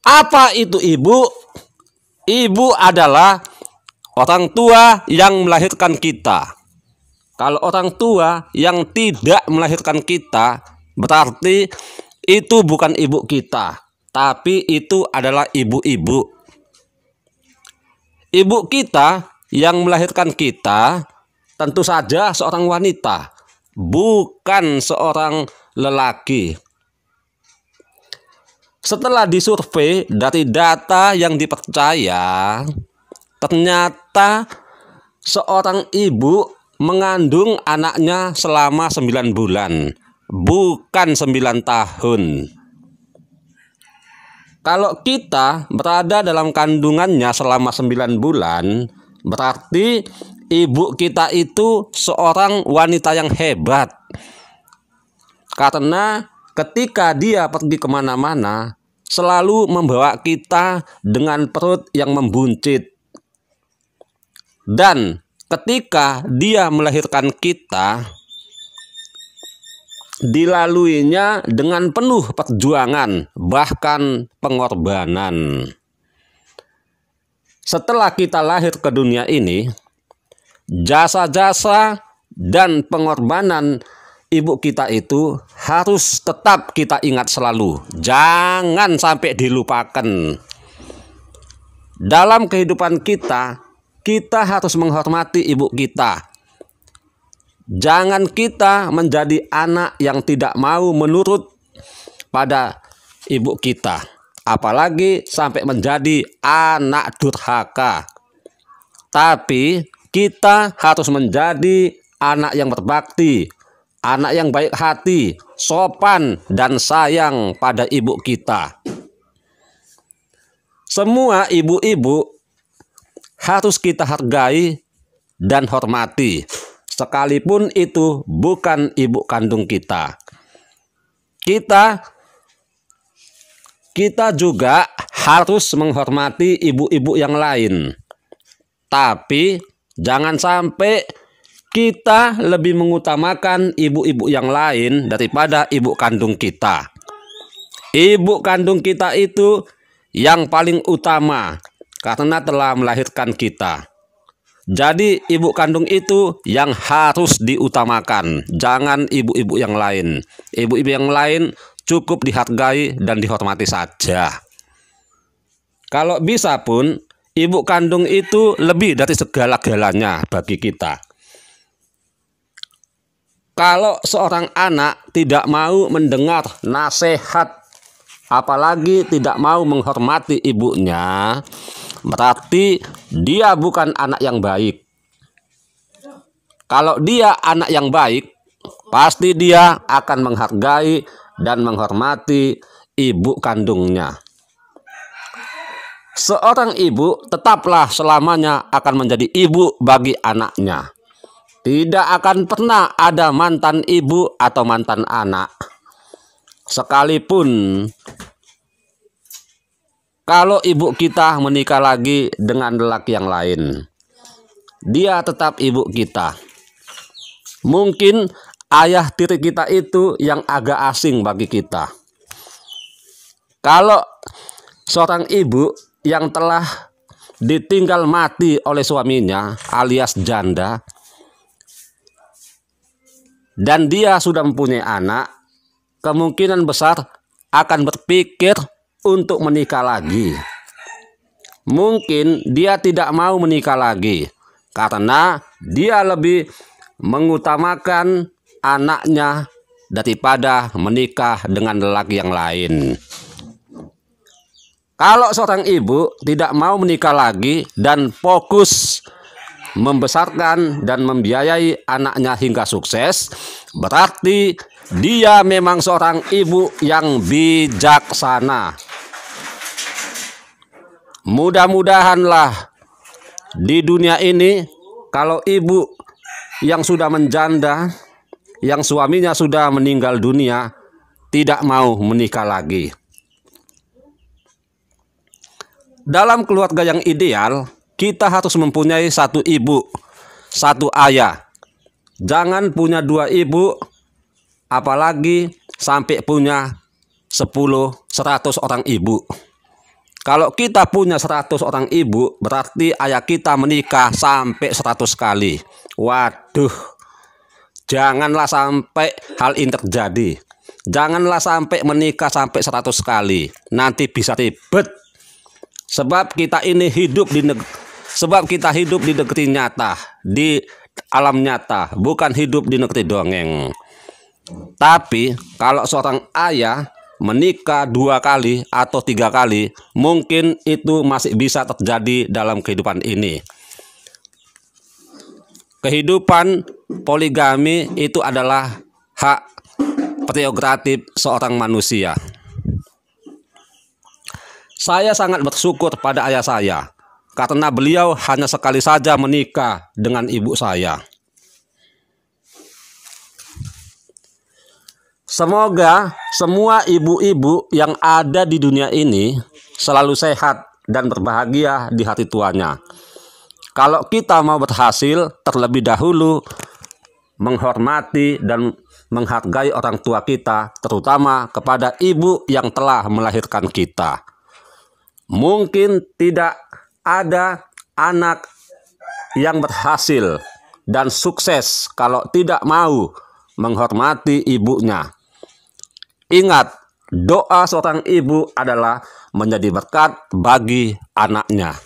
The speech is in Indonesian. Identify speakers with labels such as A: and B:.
A: Apa itu ibu? Ibu adalah orang tua yang melahirkan kita. Kalau orang tua yang tidak melahirkan kita, berarti itu bukan ibu kita, tapi itu adalah ibu-ibu. Ibu kita yang melahirkan kita tentu saja seorang wanita, bukan seorang lelaki. Setelah disurvei dari data yang dipercaya, ternyata seorang ibu mengandung anaknya selama 9 bulan, bukan 9 tahun. Kalau kita berada dalam kandungannya selama 9 bulan, berarti ibu kita itu seorang wanita yang hebat. Karena ketika dia pergi kemana-mana, selalu membawa kita dengan perut yang membuncit. Dan ketika dia melahirkan kita, dilaluinya dengan penuh perjuangan, bahkan pengorbanan. Setelah kita lahir ke dunia ini, jasa-jasa dan pengorbanan ibu kita itu harus tetap kita ingat selalu. Jangan sampai dilupakan. Dalam kehidupan kita harus menghormati ibu kita. Jangan kita menjadi anak yang tidak mau menurut pada ibu kita. Apalagi sampai menjadi anak durhaka. Tapi kita harus menjadi anak yang berbakti, anak yang baik hati, sopan, dan sayang pada ibu kita. Semua ibu-ibu harus kita hargai dan hormati, sekalipun itu bukan ibu kandung kita. Kita juga harus menghormati ibu-ibu yang lain. Tapi jangan sampai kita lebih mengutamakan ibu-ibu yang lain daripada ibu kandung kita. Ibu kandung kita itu yang paling utama karena telah melahirkan kita. Jadi ibu kandung itu yang harus diutamakan, jangan ibu-ibu yang lain. Ibu-ibu yang lain cukup dihargai dan dihormati saja. Kalau bisa pun, ibu kandung itu lebih dari segala-galanya bagi kita. Kalau seorang anak tidak mau mendengar nasihat, apalagi tidak mau menghormati ibunya, berarti dia bukan anak yang baik. Kalau dia anak yang baik, pasti dia akan menghargai dan menghormati ibu kandungnya. Seorang ibu tetaplah selamanya akan menjadi ibu bagi anaknya. Tidak akan pernah ada mantan ibu atau mantan anak. Sekalipun kalau ibu kita menikah lagi dengan lelaki yang lain, dia tetap ibu kita. Mungkin ayah tiri kita itu yang agak asing bagi kita. Kalau seorang ibu yang telah ditinggal mati oleh suaminya alias janda, dan dia sudah mempunyai anak, kemungkinan besar akan berpikir untuk menikah lagi. Mungkin dia tidak mau menikah lagi karena dia lebih mengutamakan anaknya daripada menikah dengan lelaki yang lain. Kalau seorang ibu tidak mau menikah lagi dan fokus membesarkan dan membiayai anaknya hingga sukses, berarti dia memang seorang ibu yang bijaksana. Mudah-mudahanlah di dunia ini, kalau ibu yang sudah menjanda, yang suaminya sudah meninggal dunia, tidak mau menikah lagi. Dalam keluarga yang ideal, kita harus mempunyai satu ibu, satu ayah. Jangan punya dua ibu, apalagi sampai punya 10, 100 orang ibu. Kalau kita punya 100 orang ibu, berarti ayah kita menikah sampai 100 kali. Waduh, janganlah sampai hal ini terjadi. Janganlah sampai menikah sampai 100 kali. Nanti bisa ribet. Sebab kita ini hidup di negeri nyata, di alam nyata, bukan hidup di negeri dongeng. Tapi kalau seorang ayah menikah 2 kali atau 3 kali, mungkin itu masih bisa terjadi dalam kehidupan ini. Kehidupan poligami itu adalah hak prerogatif seorang manusia. Saya sangat bersyukur pada ayah saya, karena beliau hanya sekali saja menikah dengan ibu saya. Semoga semua ibu-ibu yang ada di dunia ini selalu sehat dan berbahagia di hari tuanya. Kalau kita mau berhasil, terlebih dahulu menghormati dan menghargai orang tua kita, terutama kepada ibu yang telah melahirkan kita. Mungkin tidak ada anak yang berhasil dan sukses kalau tidak mau menghormati ibunya. Ingat, doa seorang ibu adalah menjadi berkat bagi anaknya.